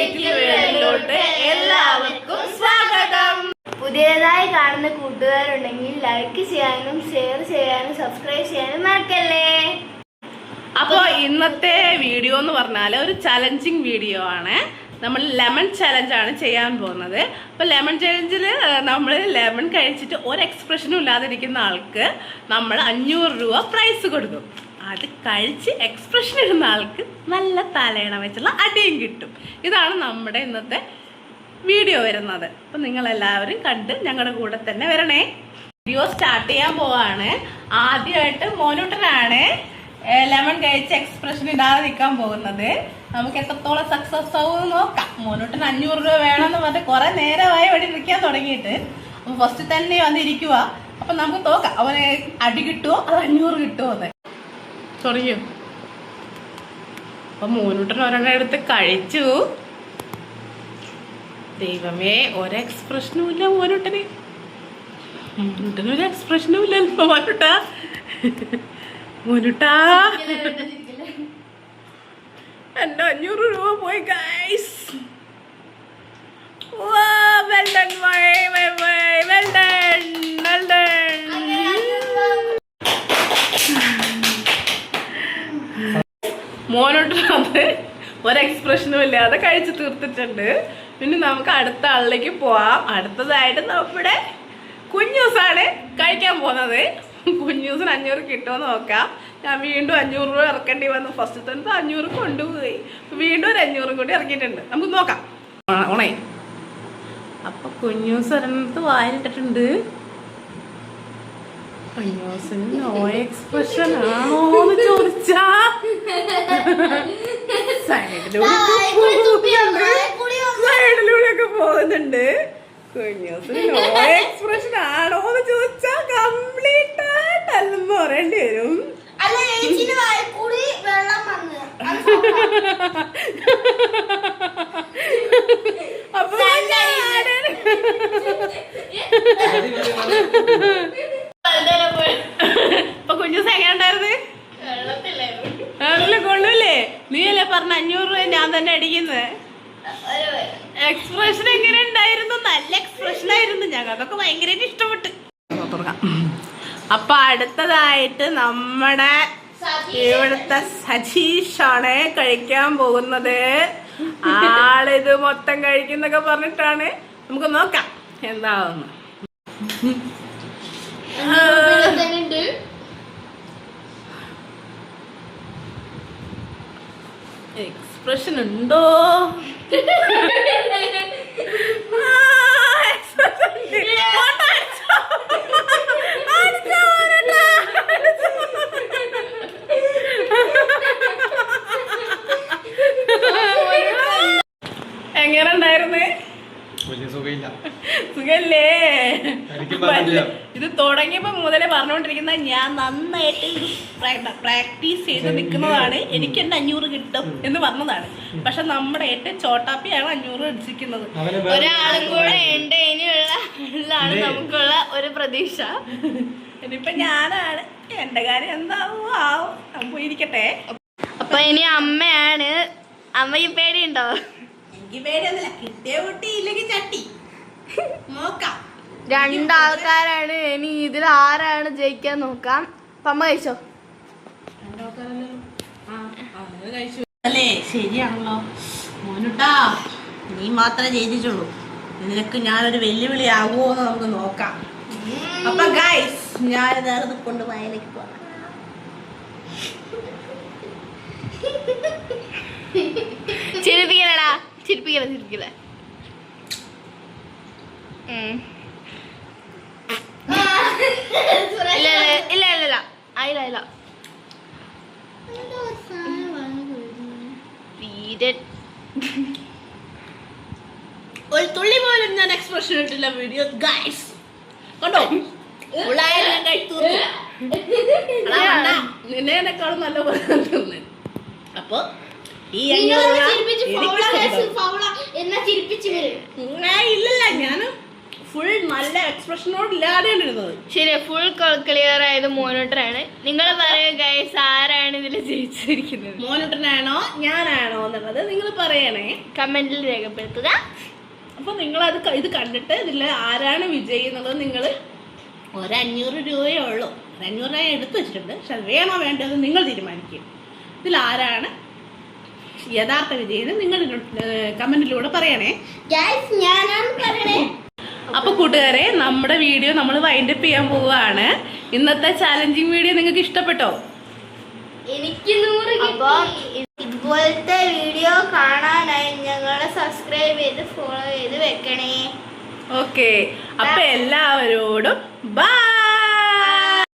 വീട്ടിലോട്ട് എല്ലാവർക്കും സ്വാഗതം. പുതിയതായി കാണുന്ന കൂട്ടുകാരുണ്ടെങ്കിൽ ലൈക്ക് ചെയ്യാനും ഷെയർ ചെയ്യാനും സബ്സ്ക്രൈബ് ചെയ്യാനും മറക്കല്ലേ. അപ്പോൾ ഇന്നത്തെ വീഡിയോ എന്ന് പറഞ്ഞാൽ ഒരു ചലഞ്ചിങ് വീഡിയോ ആണ്. നമ്മൾ ലെമൺ ചലഞ്ചാണ് ചെയ്യാൻ പോകുന്നത്. അപ്പോൾ ലെമൺ ചലഞ്ചിൽ നമ്മൾ ലെമൺ കഴിച്ചിട്ട് ഒരു എക്സ്പ്രഷനും ഇല്ലാതിരിക്കുന്ന ആൾക്ക് നമ്മൾ 500 രൂപ പ്രൈസ് കൊടുക്കും. അത് കഴിച്ച് എക്സ്പ്രഷൻ ഇടുന്ന ആൾക്ക് നല്ല തലയണ വെച്ചുള്ള അടിയും കിട്ടും. ഇതാണ് നമ്മുടെ ഇന്നത്തെ വീഡിയോ വരുന്നത്. അപ്പം നിങ്ങളെല്ലാവരും കണ്ട് ഞങ്ങളുടെ കൂടെ തന്നെ വരണേ. വീഡിയോ സ്റ്റാർട്ട് ചെയ്യാൻ പോവാണ്. ആദ്യമായിട്ട് മോനൂട്ടനാണ് ലെമൺ കഴിച്ച് എക്സ്പ്രഷൻ ഇടാതെ നിൽക്കാൻ പോകുന്നത്. നമുക്ക് എത്രത്തോളം സക്സസ് ആവും നോക്കാം. മോനൂട്ടന് 500 രൂപ വേണമെന്ന് പറഞ്ഞിട്ട് കുറെ നേരമായി ഇവിടെ ഇരിക്കാൻ തുടങ്ങിയിട്ട്. അപ്പൊ ഫസ്റ്റ് തന്നെ വന്നിരിക്കുക. അപ്പൊ നമുക്ക് നോക്കാം അവന് അടി കിട്ടുമോ അത് 500 കിട്ടുമോ എന്ന്. തുടങ്ങിയോ? അപ്പൊ മോനൂട്ടൻ ഒരെണ്ണം എടുത്ത് കഴിച്ചു. ദൈവമേ, ഒരു എക്സ്പ്രഷനും ഇല്ല മോനൂട്ടന്. മോനൂട്ടനൊരു എക്സ്പ്രഷനും ഇല്ലല്ലോ മോനൂട്ടാ. മോനൂട്ടാ, എന്റെ 500 രൂപ പോയി ഗൈസ്. മോനോട്ടത് ഒരു എക്സ്പ്രഷനും ഇല്ലാതെ കഴിച്ചു തീർത്തിട്ടുണ്ട്. പിന്നെ നമുക്ക് അടുത്ത ആളിലേക്ക് പോവാം. അടുത്തതായിട്ട് നമ്മുടെ കുഞ്ഞൂസാണ് കഴിക്കാൻ പോകുന്നത്. കുഞ്ഞൂസിന് 500 കിട്ടുമെന്ന് നോക്കാം. ഞാൻ വീണ്ടും 500 രൂപ ഇറക്കേണ്ടി വന്നു. ഫസ്റ്റ് തന്നെ 500 കൊണ്ടുപോയി. വീണ്ടും ഒരു 500 കൂടി ഇറക്കിയിട്ടുണ്ട്. നമുക്ക് നോക്കാം. ഓണേ അപ്പൊ കുഞ്ഞൂസ് ഒരെണ്ണത്ത് വായിലിട്ടിട്ടുണ്ട്. കുഞ്ഞൂസിന് നോ എക്സ്പ്രഷൻ ആണോന്ന് ചോദിച്ചാ സൈഡിലൂടെയൊക്കെ പോകുന്നുണ്ട്. കുഞ്ഞൂസിന് നോ എക്സ്പ്രഷൻ ആണോന്ന് ചോദിച്ചാ കംപ്ലീറ്റ് ആയിട്ടല്ലെന്ന് പറയേണ്ടി വരും. അപ്പൊ കുഞ്ഞൂസ് എങ്ങനെ ഉണ്ടായിരുന്നു? കൊള്ളൂല്ലേ? നീയല്ലേ പറഞ്ഞ 500 രൂപ ഞാൻ തന്നെ അടിക്കുന്നത്. എക്സ്പ്രഷൻ എങ്ങനെ ഉണ്ടായിരുന്നു? നല്ല എക്സ്പ്രഷൻ ആയിരുന്നു. ഞങ്ങൾക്കൊക്കെ ഭയങ്കരമായിട്ട് ഇഷ്ടപ്പെട്ടു. അപ്പൊ അടുത്തതായിട്ട് നമ്മുടെ ഇവിടുത്തെ സജീഷാണ് കഴിക്കാൻ പോകുന്നത്. ആളിത് മൊത്തം കഴിക്കുന്നൊക്കെ പറഞ്ഞിട്ടാണ്. നമുക്ക് നോക്കാം എന്താവുന്നു. എക്സ്പ്രഷൻ ഉണ്ടോ? എങ്ങനെ ഉണ്ടായിരുന്നു? സുഖല്ലേ? ഇത് തുടങ്ങിയപ്പോ മുതലേ പറഞ്ഞുകൊണ്ടിരിക്കുന്ന ഞാൻ നന്നായിട്ട് പ്രാക്ടീസ് ചെയ്ത് നിൽക്കുന്നതാണ്. എനിക്ക് എന്റെ 500 കിട്ടും എന്ന് പറഞ്ഞതാണ്. പക്ഷെ നമ്മുടെ ഏറ്റവും ചോട്ടാപ്പിയാണ് 500 അടിച്ചിരിക്കുന്നത്. ഒരാളും കൂടെ ഉണ്ട് ഇനിയുള്ള നമുക്കുള്ള ഒരു പ്രതീക്ഷ. ഇനിയിപ്പൊ ഞാനാണ്. എന്റെ കാര്യം എന്താവും ആവും. പോയിരിക്കട്ടെ. അപ്പൊ ഇനി അമ്മയാണ്. അമ്മയ്ക്ക് പേടിയുണ്ടോ? എനിക്ക് പേടിയൊന്നുമില്ല. കിട്ടിയ കുട്ടി ഇല്ലെങ്കിൽ ചട്ടി. നോക്കാം. 2 ആൾക്കാരാണ്. ഇനി ഇതിൽ ആരാണ് ജയിക്കാൻ നോക്കാം. അമ്മ കഴിച്ചോ? കഴിച്ചു അല്ലേ? ശരിയാണല്ലോ മോനുട്ടാ. നീ മാത്രമേ ജയിച്ചുള്ളൂ. നിനക്ക് ഞാനൊരു വെല്ലുവിളി ആകുമോ എന്ന് നമുക്ക് നോക്കാം. അപ്പൊ ഗൈസ്, ഞാൻ നേരത്തെ കൊണ്ട് വയലേക്ക് പോകാം. ചിരിപ്പിക്കലടാ, ചിരിപ്പിക്കല. ഇല്ല ആയില്ല. ഒരു തുള്ളി പോലും ഞാൻ എക്സ്പ്രഷൻ ഇട്ടില്ല വീഡിയോ ഗൈസ്. കണ്ടോ? നിന്നെക്കാളും നല്ല പോലെ. അപ്പൊ ഈ ഇല്ലല്ല, ഞാൻ ഫുൾ നല്ല എക്സ്പ്രഷനോട് ഇല്ലാതെയാണ് ഇരുന്നത്. ശരി, ഫുൾ ക്ലിയർ ആയത് മോനോട്ടറാണ്. നിങ്ങൾ പറയുക ഗൈസ്, ആരാണ് ഇതിൽ ജയിച്ചിരിക്കുന്നത്? മോനോട്ടനാണോ ഞാനാണോ എന്നുള്ളത് നിങ്ങൾ പറയണേ, കമന്റിൽ രേഖപ്പെടുത്തുക. അപ്പൊ നിങ്ങളത് ഇത് കണ്ടിട്ട് ഇതിൽ ആരാണ് വിജയി എന്നുള്ളത് നിങ്ങൾ 500 രൂപയേ ഉള്ളൂ, 500 രൂപ എടുത്തു വെച്ചിട്ടുണ്ട്. പക്ഷെ അത് വേണോ വേണ്ടത് നിങ്ങൾ തീരുമാനിക്കും. ഇതിൽ ആരാണ് യഥാർത്ഥ വിജയിന്ന് നിങ്ങൾ കമന്റിലൂടെ പറയണേ. ഞാനാണ് പറയണേ. അപ്പൊ കൂട്ടുകാരെ, നമ്മുടെ വീഡിയോ നമ്മൾ വൈൻഡപ്പ് ചെയ്യാൻ പോവുകയാണ്. ഇന്നത്തെ ചാലഞ്ചിങ് വീഡിയോ നിങ്ങൾക്ക് ഇഷ്ടപ്പെട്ടോ? എനിക്ക് 100. അപ്പോൾ ഇതുപോലത്തെ വീഡിയോ കാണാനായി ഞങ്ങളെ സബ്സ്ക്രൈബ് ചെയ്ത് ഫോളോ ചെയ്ത് വെക്കണേ. ഓക്കെ, അപ്പൊ എല്ലാവരോടും ബൈ.